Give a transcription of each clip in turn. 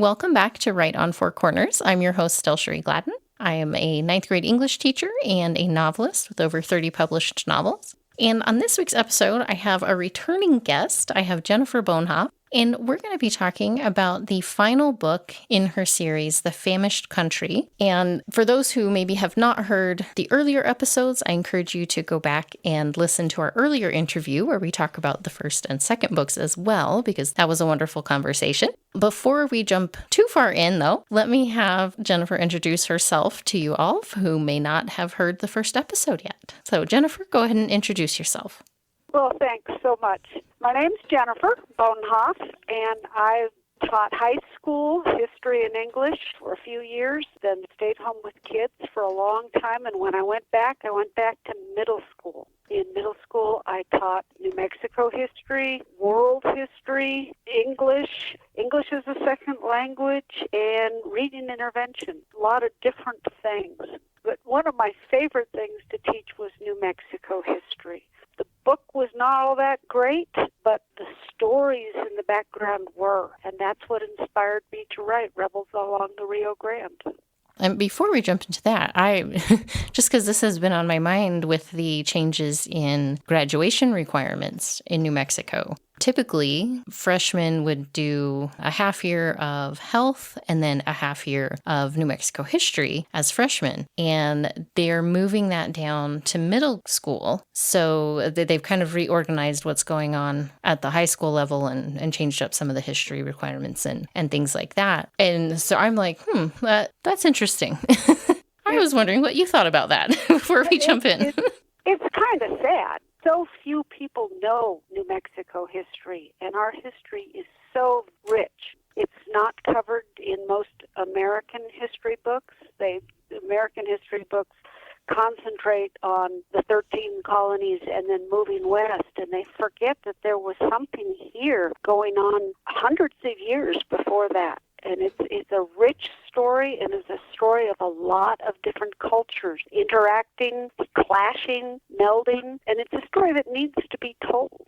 Welcome back to Right on Four Corners. I'm your host, DelSheree Gladden. I am a ninth grade English teacher and a novelist with over 30 published novels. And on this week's episode, I have a returning guest. I have Jennifer Bohnhoff, and we're going to be talking about the final book in her series, The Famished Country. And for those who maybe have not heard the earlier episodes, I encourage you to go back and listen to our earlier interview where we talk about the first and second books as well, because that was a wonderful conversation. Before we jump too far in, though, let me have Jennifer introduce herself to you all who may not have heard the first episode yet. So, Jennifer, go ahead and introduce yourself. Well, thanks so much. My name's Jennifer Bohnhoff, and I taught high school history and English for a few years, then stayed home with kids for a long time, and when I went back to middle school. In middle school, I taught New Mexico history, world history, English as a second language, and reading intervention, a lot of different things. But one of my favorite things to teach was New Mexico history. The book was not all that great, but the stories in the background were, and that's what inspired me to write Rebels Along the Rio Grande. And before we jump into that, just because this has been on my mind with the changes in graduation requirements in New Mexico. Typically, freshmen would do a half year of health and then a half year of New Mexico history as freshmen. And they're moving that down to middle school. So they've kind of reorganized what's going on at the high school level and changed up some of the history requirements and things like that. And so I'm like, that's interesting. I was wondering what you thought about that before we jump in. It's kind of sad. So few people know New Mexico history, and our history is so rich. It's not covered in most American history books. American history books concentrate on the 13 colonies and then moving west, and they forget that there was something here going on hundreds of years before that. And it's a rich story, and it's a story of a lot of different cultures interacting, clashing, melding, and it's a story that needs to be told.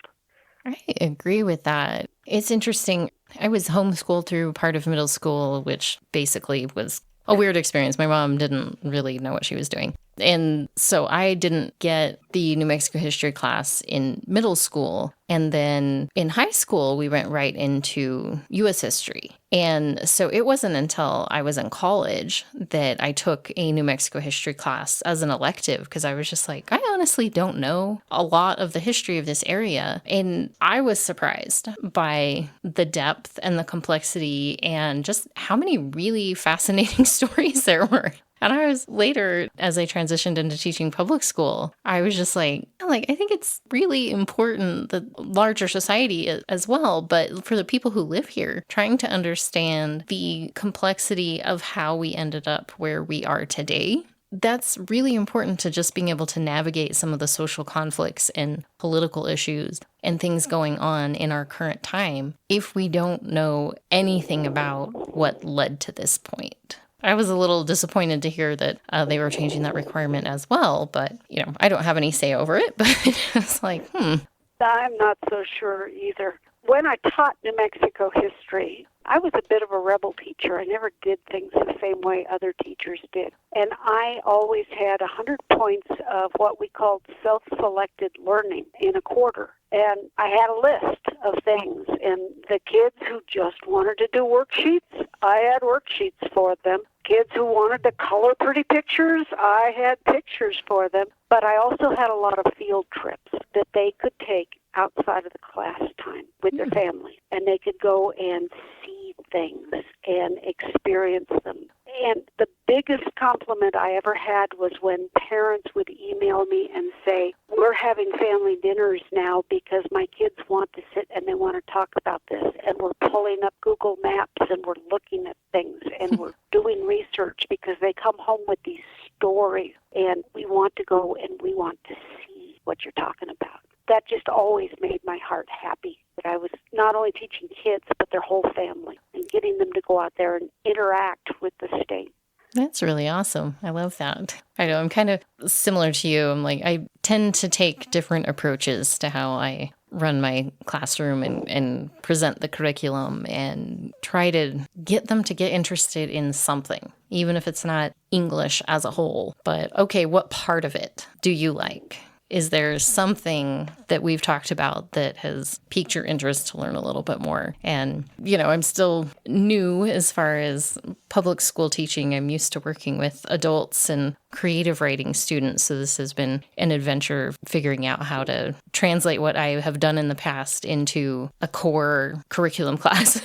I agree with that. It's interesting. I was homeschooled through part of middle school, which basically was a weird experience. My mom didn't really know what she was doing. And so I didn't get the New Mexico history class in middle school. And then in high school, we went right into U.S. history. And so it wasn't until I was in college that I took a New Mexico history class as an elective, because I was just like, I honestly don't know a lot of the history of this area. And I was surprised by the depth and the complexity and just how many really fascinating stories there were. And I was later, as I transitioned into teaching public school, I was just like, I think it's really important, the larger society as well, but for the people who live here, trying to understand the complexity of how we ended up where we are today. That's really important to just being able to navigate some of the social conflicts and political issues and things going on in our current time if we don't know anything about what led to this point. I was a little disappointed to hear that they were changing that requirement as well, but, I don't have any say over it, but it's like, I'm not so sure either. When I taught New Mexico history, I was a bit of a rebel teacher. I never did things the same way other teachers did. And I always had 100 points of what we called self-selected learning in a quarter. And I had a list of things. And the kids who just wanted to do worksheets, I had worksheets for them. Kids who wanted to color pretty pictures, I had pictures for them. But I also had a lot of field trips that they could take outside of the class time with their family. And they could go and see things and experience them. And the biggest compliment I ever had was when parents would email me and say, we're having family dinners now because my kids want to sit and they want to talk about this. And we're pulling up Google Maps and we're looking at things and we're doing research because they come home with these stories and we want to go and we want to see what you're talking about. That just always made my heart happy, that I was not only teaching kids, but their whole family, and getting them to go out there and interact with the state. That's really awesome. I love that. I know I'm kind of similar to you. I'm like, I tend to take different approaches to how I run my classroom and present the curriculum and try to get them to get interested in something, even if it's not English as a whole. But okay, what part of it do you like? Is there something that we've talked about that has piqued your interest to learn a little bit more? And, I'm still new as far as public school teaching. I'm used to working with adults and creative writing students. So this has been an adventure figuring out how to translate what I have done in the past into a core curriculum class.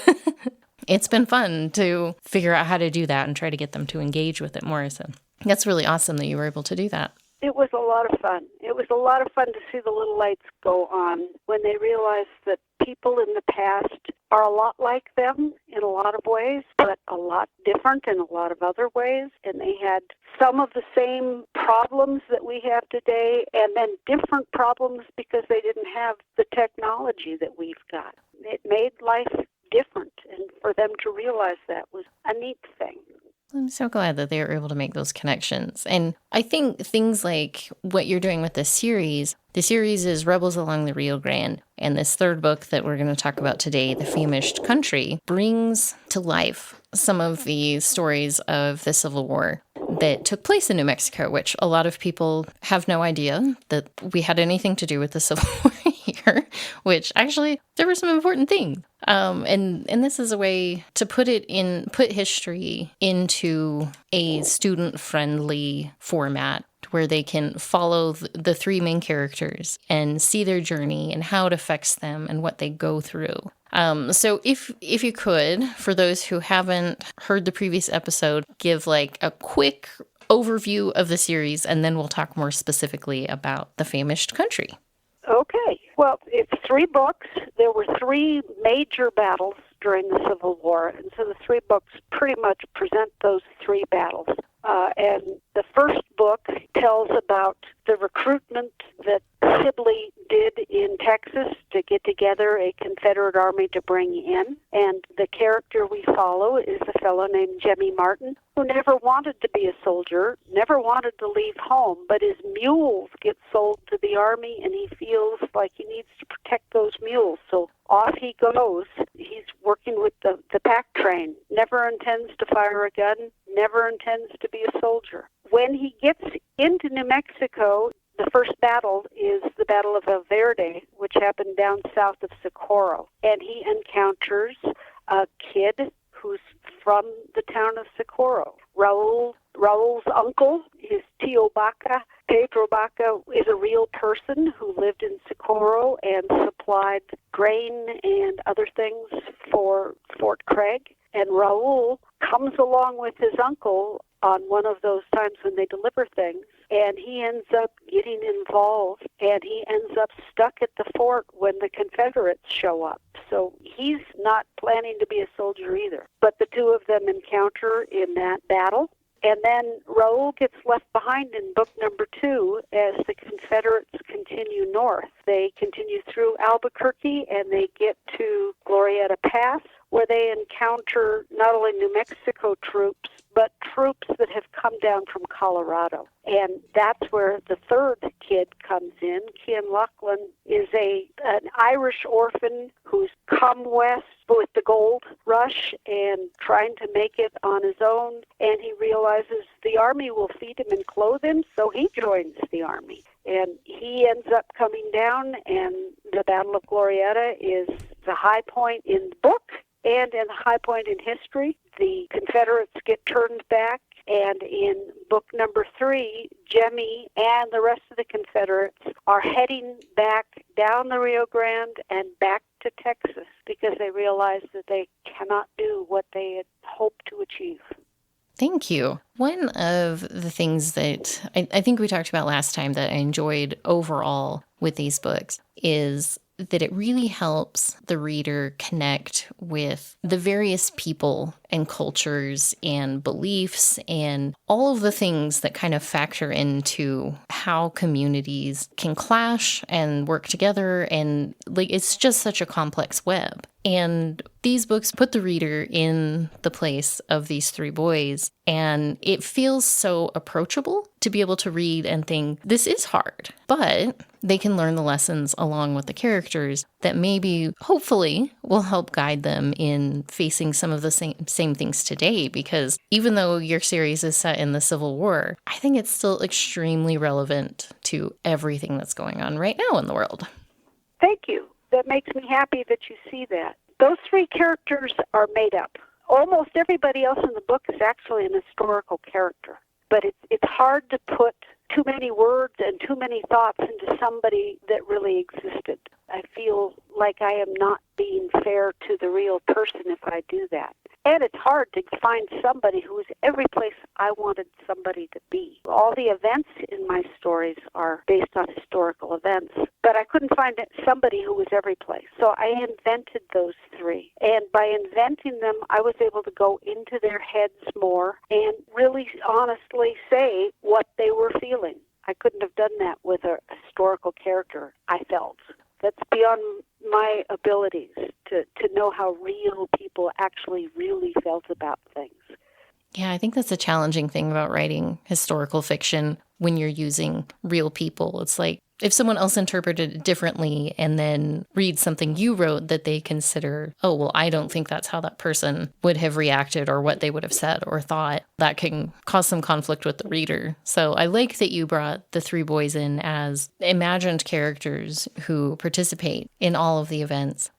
It's been fun to figure out how to do that and try to get them to engage with it more. So that's really awesome that you were able to do that. It was a lot of fun. It was a lot of fun to see the little lights go on when they realized that people in the past are a lot like them in a lot of ways, but a lot different in a lot of other ways. And they had some of the same problems that we have today, and then different problems because they didn't have the technology that we've got. It made life different, and for them to realize that was a neat thing. I'm so glad that they were able to make those connections. And I think things like what you're doing with this series, the series is Rebels Along the Rio Grande. And this third book that we're going to talk about today, The Famished Country, brings to life some of the stories of the Civil War that took place in New Mexico, which a lot of people have no idea that we had anything to do with the Civil War here, which actually there were some important things. And this is a way to put history into a student-friendly format where they can follow the three main characters and see their journey and how it affects them and what they go through. So if you could, for those who haven't heard the previous episode, give like a quick overview of the series, and then we'll talk more specifically about The Famished Country. Okay. Well, it's 3 books. There were 3 major battles during the Civil War, and so the 3 books pretty much present those 3 battles. And the first book tells about the recruitment that Sibley did in Texas to get together a Confederate army to bring in. And the character we follow is a fellow named Jemmy Martin, who never wanted to be a soldier, never wanted to leave home, but his mules get sold to the army, and he feels like he needs to protect those mules. So off he goes. He's working with the pack train, never intends to fire a gun, never intends to be a soldier. When he gets into New Mexico, the first battle is the Battle of El Verde, which happened down south of Socorro. And he encounters a kid who's from the town of Socorro. Raul's uncle is Tio Baca. Pedro Baca is a real person who lived in Socorro and supplied grain and other things for Fort Craig. And Raul comes along with his uncle on one of those times when they deliver things, and he ends up getting involved, and he ends up stuck at the fort when the Confederates show up. So he's not planning to be a soldier either. But the two of them encounter in that battle, and then Raul gets left behind in book number 2 as the Confederates continue north. They continue through Albuquerque, and they get to Glorieta Pass, where they encounter not only New Mexico troops, but troops that have come down from Colorado. And that's where the third kid comes in. Cian Lachlan is an Irish orphan who's come west with the gold rush and trying to make it on his own. And he realizes the army will feed him and clothe him, so he joins the army. And he ends up coming down, and the Battle of Glorieta is the high point in the book and in the high point in history. The Confederates get turned back, and in book number 3, Jemmy and the rest of the Confederates are heading back down the Rio Grande and back to Texas because they realize that they cannot do what they had hoped to achieve. Thank you. One of the things that I think we talked about last time that I enjoyed overall with these books is that it really helps the reader connect with the various people and cultures and beliefs and all of the things that kind of factor into how communities can clash and work together. And like, it's just such a complex web. And these books put the reader in the place of these three boys, and it feels so approachable to be able to read and think, this is hard, but they can learn the lessons along with the characters that maybe, hopefully, will help guide them in facing some of the same things today. Because even though your series is set in the Civil War, I think it's still extremely relevant to everything that's going on right now in the world. Thank you. That makes me happy that you see that. Those three characters are made up. Almost everybody else in the book is actually an historical character. But it's hard to put too many words and too many thoughts into somebody that really existed. I feel like I am not being fair to the real person if I do that. And it's hard to find somebody who is every place I wanted somebody to be. All the events in my stories are based on historical events, but I couldn't find somebody who was every place. So I invented those three. And by inventing them, I was able to go into their heads more and really honestly say what they were feeling. I couldn't have done that with a historical character, I felt. That's beyond my abilities to know how real people actually really felt about things. Yeah, I think that's a challenging thing about writing historical fiction when you're using real people. It's like if someone else interpreted it differently and then reads something you wrote that they consider, oh, well, I don't think that's how that person would have reacted or what they would have said or thought, that can cause some conflict with the reader. So I like that you brought the three boys in as imagined characters who participate in all of the events,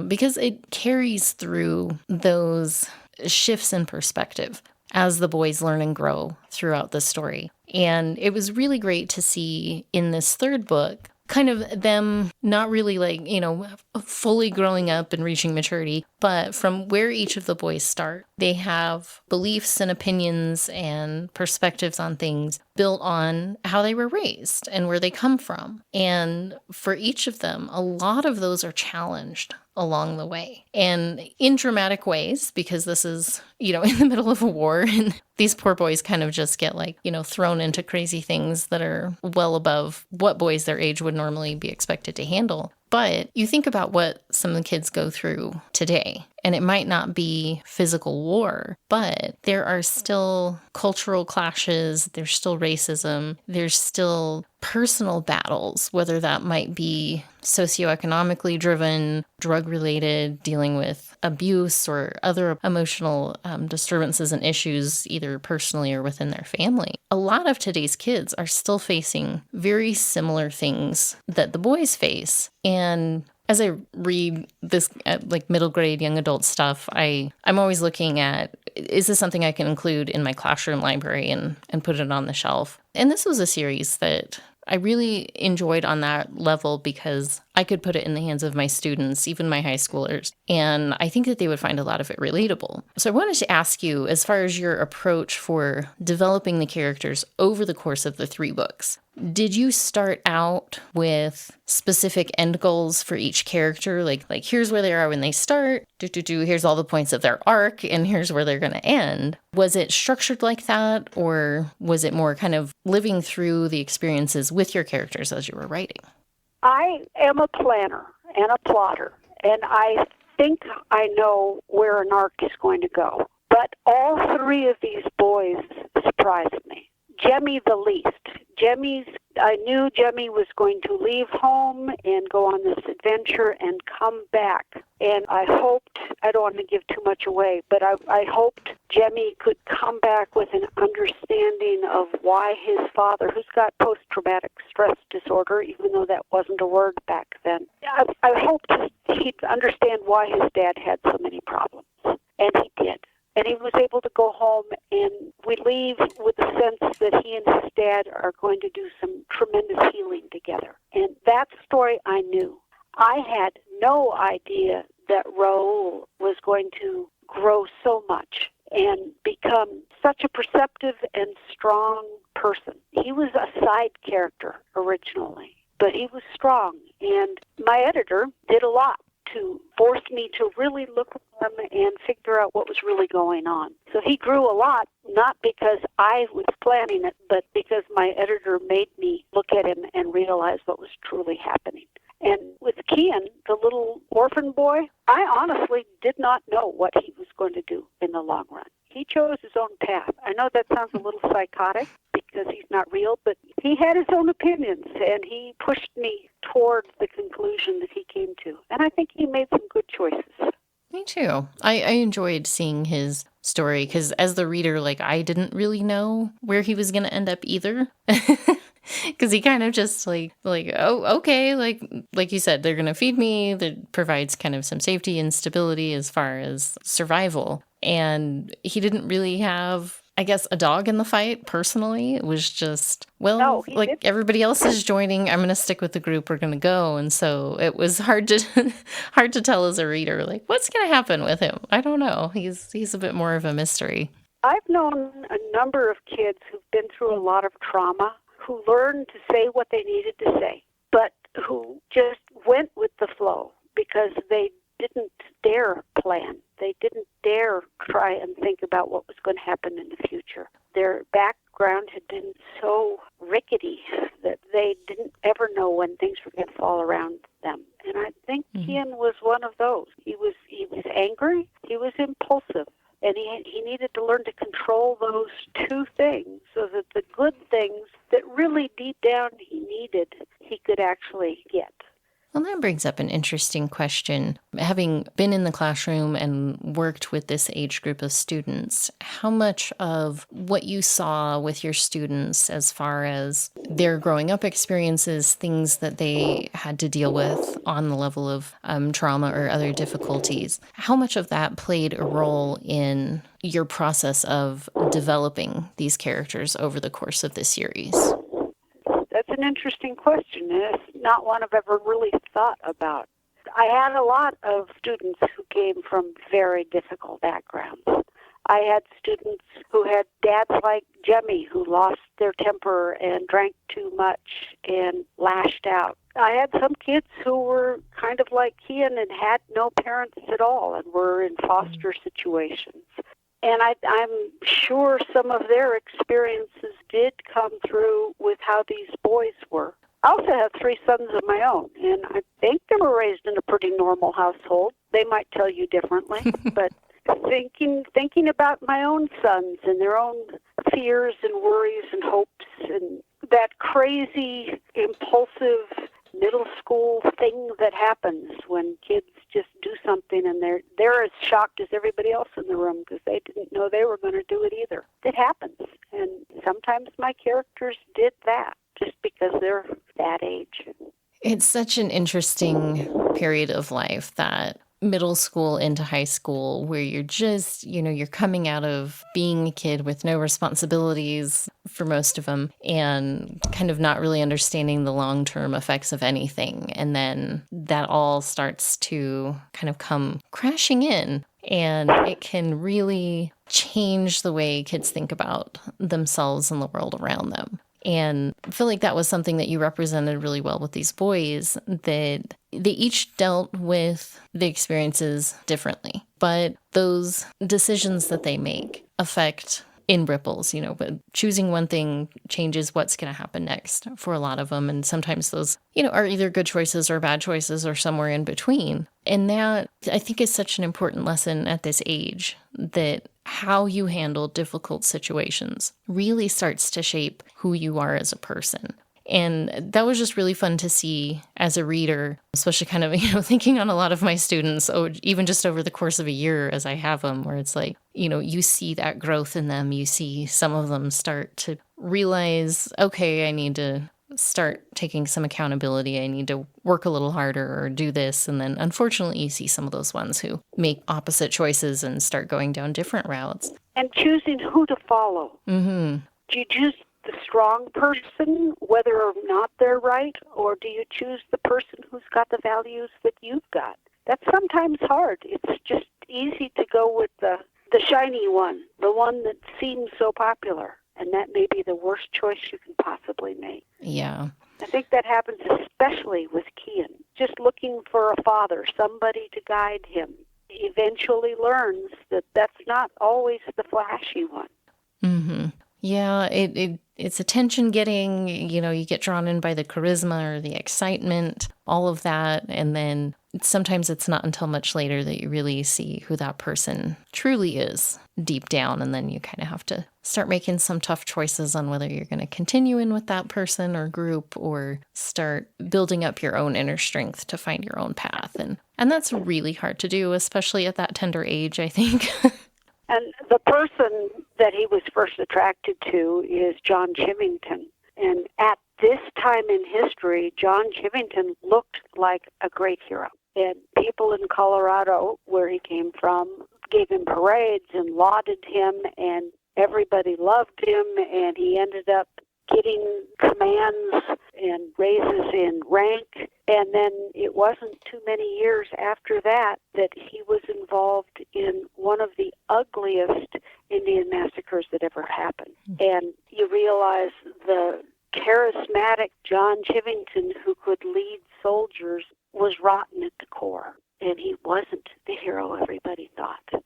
because it carries through those shifts in perspective as the boys learn and grow throughout the story. And it was really great to see in this third book kind of them not really fully growing up and reaching maturity, but from where each of the boys start, they have beliefs and opinions and perspectives on things built on how they were raised and where they come from. And for each of them, a lot of those are challenged along the way, and in dramatic ways, because this is, in the middle of a war, and these poor boys kind of just get thrown into crazy things that are well above what boys their age would normally be expected to handle. But you think about what some of the kids go through today, and it might not be physical war, but there are still cultural clashes, there's still racism, there's still personal battles, whether that might be socioeconomically driven, drug-related, dealing with abuse or other emotional disturbances and issues, either personally or within their family. A lot of today's kids are still facing very similar things that the boys face. And as I read this middle grade, young adult stuff, I'm always looking at, is this something I can include in my classroom library and put it on the shelf? And this was a series that I really enjoyed on that level because I could put it in the hands of my students, even my high schoolers, and I think that they would find a lot of it relatable. So I wanted to ask you, as far as your approach for developing the characters over the course of the three books, did you start out with specific end goals for each character? Like here's where they are when they start, here's all the points of their arc, and here's where they're going to end. Was it structured like that, or was it more kind of living through the experiences with your characters as you were writing? I am a planner and a plotter, and I think I know where an arc is going to go. But all three of these boys surprised me. Jemmy the least. I knew Jemmy was going to leave home and go on this adventure and come back. And I hoped, I don't want to give too much away, but I hoped Jemmy could come back with an understanding of why his father, who's got post-traumatic stress disorder, even though that wasn't a word back then, I hoped he'd understand why his dad had so many problems. And he did. And he was able to go home, and we leave with the sense that he and his dad are going to do some tremendous healing together. And that story I knew. I had no idea that Raoul was going to grow so much and become such a perceptive and strong person. He was a side character originally, but he was strong. And my editor did a lot to force me to really look at him and figure out what was really going on. So he grew a lot, not because I was planning it, but because my editor made me look at him and realize what was truly happening. And with Kian, the little orphan boy, I honestly did not know what he was going to do in the long run. He chose his own path. I know that sounds a little psychotic because he's not real, but he had his own opinions, and he pushed me toward the conclusion that he came to. And I think he made some good choices. Me too. I enjoyed seeing his story because as the reader, like, I didn't really know where he was going to end up either. Because he kind of just like, oh, okay, like you said, they're going to feed me. That provides kind of some safety and stability as far as survival. And he didn't really have, I guess, a dog in the fight personally. It was just, well, No, like didn't. everybody else is joining, I'm going to stick with the group. We're going to go. And so it was hard to tell as a reader, like, what's going to happen with him? I don't know. He's a bit more of a mystery. I've known a number of kids who've been through a lot of trauma who learned to say what they needed to say, but who just went with the flow because they didn't dare plan. They didn't dare try and think about what was going to happen in the future. Their background had been so rickety that they didn't ever know when things were going to fall around them. And I think Kian was one of those. He was angry. He was impulsive. And he needed to learn to control those two things so that the good things that really deep down he needed, he could actually get. Well, that brings up an interesting question. Having been in the classroom and worked with this age group of students, how much of what you saw with your students as far as their growing up experiences, things that they had to deal with on the level of trauma or other difficulties, how much of that played a role in your process of developing these characters over the course of the series? That's an interesting question, and it's not one I've ever really thought about. I had a lot of students who came from very difficult backgrounds. I had students who had dads like Jemmy who lost their temper and drank too much and lashed out. I had some kids who were kind of like Kian and had no parents at all and were in foster situations. And I'm sure some of their experiences did come through with how these boys were. I also have 3 sons of my own, and I think they were raised in a pretty normal household. They might tell you differently, but thinking about my own sons and their own fears and worries and hopes and that crazy, impulsive middle school thing that happens when kids just do something and they're as shocked as everybody else in the room because they didn't know they were going to do it either. It happens, and sometimes my characters did that just because they're that age. It's such an interesting period of life, that middle school into high school, where you're just, you're coming out of being a kid with no responsibilities for most of them and kind of not really understanding the long-term effects of anything. And then that all starts to kind of come crashing in, and it can really change the way kids think about themselves and the world around them. And I feel like that was something that you represented really well with these boys, that they each dealt with the experiences differently, but those decisions that they make affect in ripples, but choosing one thing changes what's going to happen next for a lot of them. And sometimes those, are either good choices or bad choices or somewhere in between. And that, I think, is such an important lesson at this age, that how you handle difficult situations really starts to shape who you are as a person. And that was just really fun to see as a reader, especially kind of, thinking on a lot of my students, even just over the course of a year as I have them, where it's like, you see that growth in them. You see some of them start to realize, okay, I need to start taking some accountability. I need to work a little harder or do this. And then unfortunately, you see some of those ones who make opposite choices and start going down different routes. And choosing who to follow. Mm-hmm. Do you choose the strong person, whether or not they're right, or do you choose the person who's got the values that you've got? That's sometimes hard. It's just easy to go with the shiny one, the one that seems so popular, and that may be the worst choice you can possibly make. Yeah. I think that happens especially with Kian. Just looking for a father, somebody to guide him, eventually learns that that's not always the flashy one. Mm-hmm. Yeah, it it's attention getting, you get drawn in by the charisma or the excitement, all of that. And then sometimes it's not until much later that you really see who that person truly is deep down. And then you kind of have to start making some tough choices on whether you're going to continue in with that person or group or start building up your own inner strength to find your own path. And that's really hard to do, especially at that tender age, I think. And the person that he was first attracted to is John Chivington. And at this time in history, John Chivington looked like a great hero. And people in Colorado, where he came from, gave him parades and lauded him, and everybody loved him, and he ended up getting commands and raises in rank. And then it wasn't too many years after that that he was involved in one of the ugliest Indian massacres that ever happened. And you realize the charismatic John Chivington, who could lead soldiers, was rotten at the core. And he wasn't the hero everybody thought.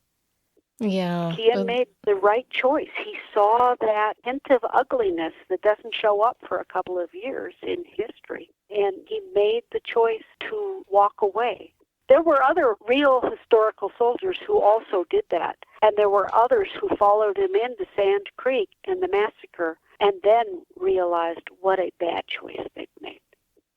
Yeah. He had made the right choice. He saw that hint of ugliness that doesn't show up for a couple of years in history, and he made the choice to walk away. There were other real historical soldiers who also did that, and there were others who followed him into Sand Creek and the massacre and then realized what a bad choice they'd made.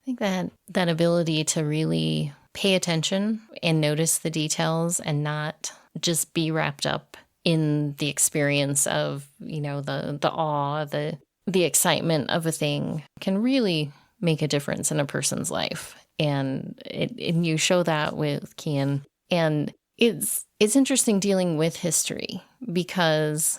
I think that ability to really pay attention and notice the details and not just be wrapped up in the experience of, the awe, the excitement of a thing can really make a difference in a person's life. And you show that with Kian. And it's interesting dealing with history because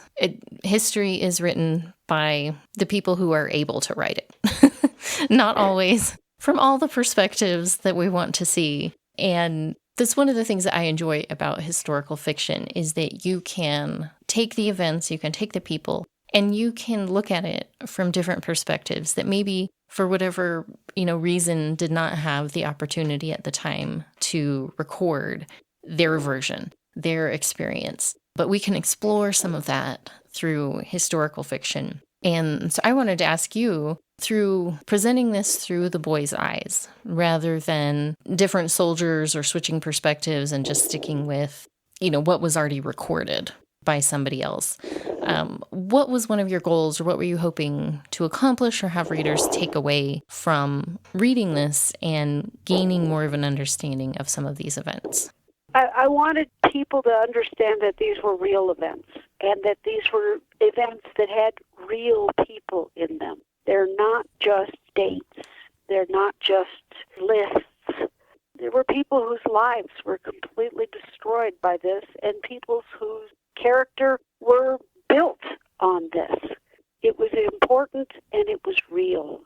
history is written by the people who are able to write it. Not always from all the perspectives that we want to see. And that's one of the things that I enjoy about historical fiction is that you can take the events, you can take the people, and you can look at it from different perspectives that maybe for whatever, reason did not have the opportunity at the time to record their version, their experience. But we can explore some of that through historical fiction. And so I wanted to ask you, through presenting this through the boys' eyes, rather than different soldiers or switching perspectives and just sticking with, what was already recorded by somebody else. What was one of your goals, or what were you hoping to accomplish or have readers take away from reading this and gaining more of an understanding of some of these events? I wanted people to understand that these were real events and that these were events that had real people in them. They're not just dates. They're not just lists. There were people whose lives were completely destroyed by this and people whose character were built on this. It was important and it was real.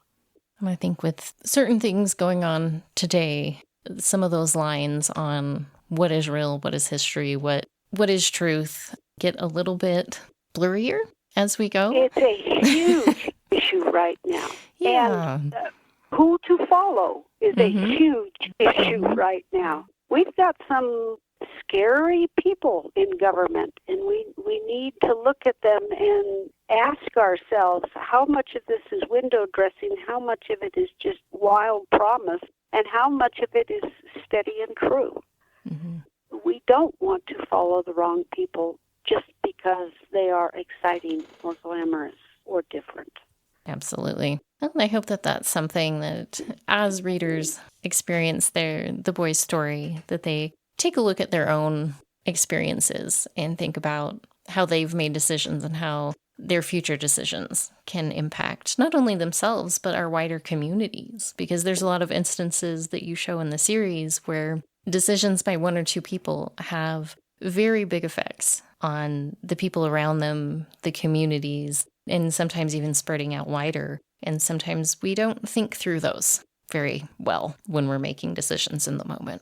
And I think with certain things going on today, some of those lines on what is real, what is history, what is truth get a little bit blurrier as we go. It's a huge issue right now. Yeah. And who to follow is a huge issue right now. We've got some scary people in government, and we need to look at them and ask ourselves how much of this is window dressing, how much of it is just wild promise, and how much of it is steady and true. Mm-hmm. We don't want to follow the wrong people just because they are exciting or glamorous or different. Absolutely. Well, I hope that that's something that as readers experience the boys' story, that they take a look at their own experiences and think about how they've made decisions and how their future decisions can impact not only themselves, but our wider communities. Because there's a lot of instances that you show in the series where decisions by one or two people have very big effects on the people around them, the communities, and sometimes even spreading out wider. And sometimes we don't think through those very well when we're making decisions in the moment.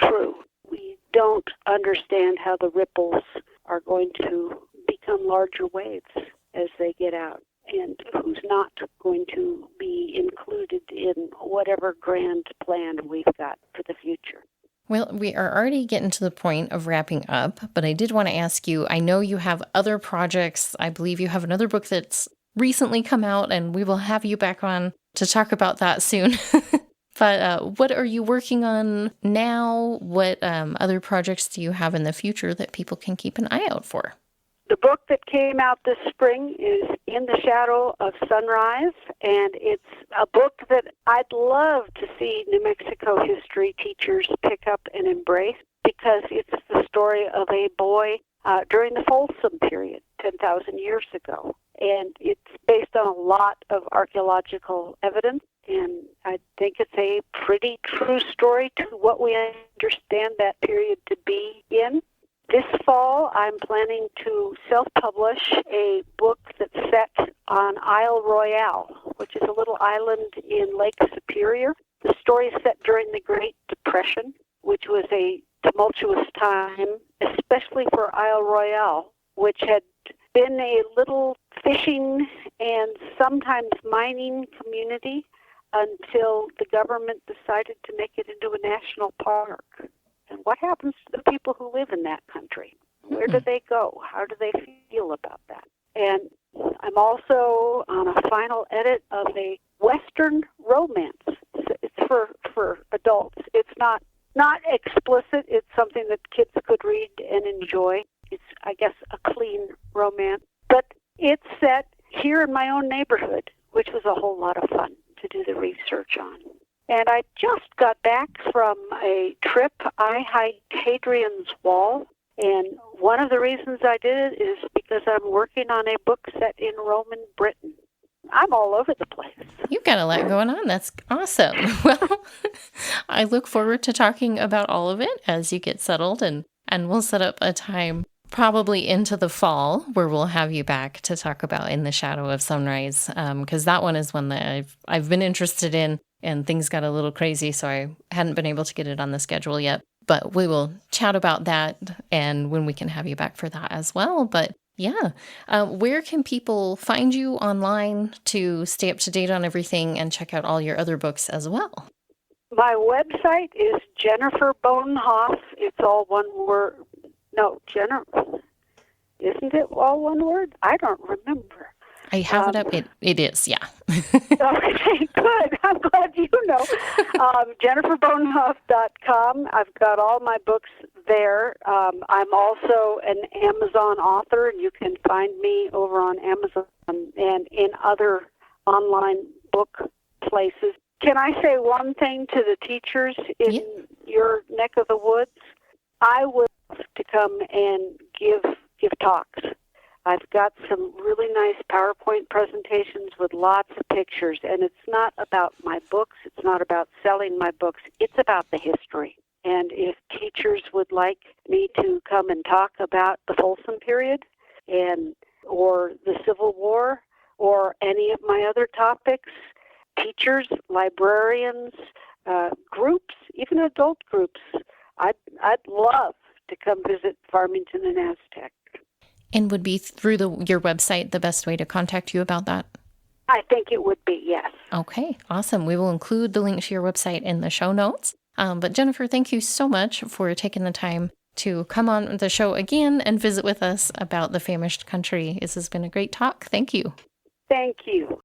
True. We don't understand how the ripples are going to become larger waves as they get out, and who's not going to be included in whatever grand plan we've got for the future. Well, we are already getting to the point of wrapping up, but I did want to ask you, I know you have other projects. I believe you have another book that's recently come out, and we will have you back on to talk about that soon. But what are you working on now? What other projects do you have in the future that people can keep an eye out for? The book that came out this spring is In the Shadow of Sunrise, and it's a book that I'd love to see New Mexico history teachers pick up and embrace, because it's the story of a boy during the Folsom period, 10,000 years ago. And it's based on a lot of archaeological evidence, and I think it's a pretty true story to what we understand that period to be in. This fall, I'm planning to self-publish a book that's set on Isle Royale, which is a little island in Lake Superior. The story is set during the Great Depression, which was a tumultuous time, especially for Isle Royale, which had been a little fishing and sometimes mining community until the government decided to make it into a national park. And what happens to the people who live in that country? Where do they go? How do they feel about that? And I'm also on a final edit of a Western romance. It's for adults. It's not explicit. It's something that kids could read and enjoy. It's, I guess, a clean romance. But it's set here in my own neighborhood, which was a whole lot of fun to do the research on. And I just got back from a trip. I hiked Hadrian's Wall, and one of the reasons I did it is because I'm working on a book set in Roman Britain. I'm all over the place. You've got a lot going on. That's awesome. Well, I look forward to talking about all of it as you get settled, and we'll set up a time probably into the fall where we'll have you back to talk about In the Shadow of Sunrise, because that one is one that I've been interested in, and things got a little crazy, so I hadn't been able to get it on the schedule yet. But we will chat about that and when we can have you back for that as well. But yeah, where can people find you online to stay up to date on everything and check out all your other books as well? My website is Jennifer Bohnhoff. It's all one word. No, Jennifer. Isn't it all one word? I don't remember. I have it up. It is, yeah. Okay, good. I'm glad you know. JenniferBohnhoff.com. I've got all my books there. I'm also an Amazon author, and you can find me over on Amazon and in other online book places. Can I say one thing to the teachers in your neck of the woods? I would love to come and give talks. I've got some really nice PowerPoint presentations with lots of pictures, and it's not about my books. It's not about selling my books. It's about the history. And if teachers would like me to come and talk about the Folsom period or the Civil War or any of my other topics, teachers, librarians, groups, even adult groups, I'd love to come visit Farmington and Aztec. And would be through your website the best way to contact you about that? I think it would be, yes. Okay, awesome. We will include the link to your website in the show notes. But Jennifer, thank you so much for taking the time to come on the show again and visit with us about the famished country. This has been a great talk. Thank you. Thank you.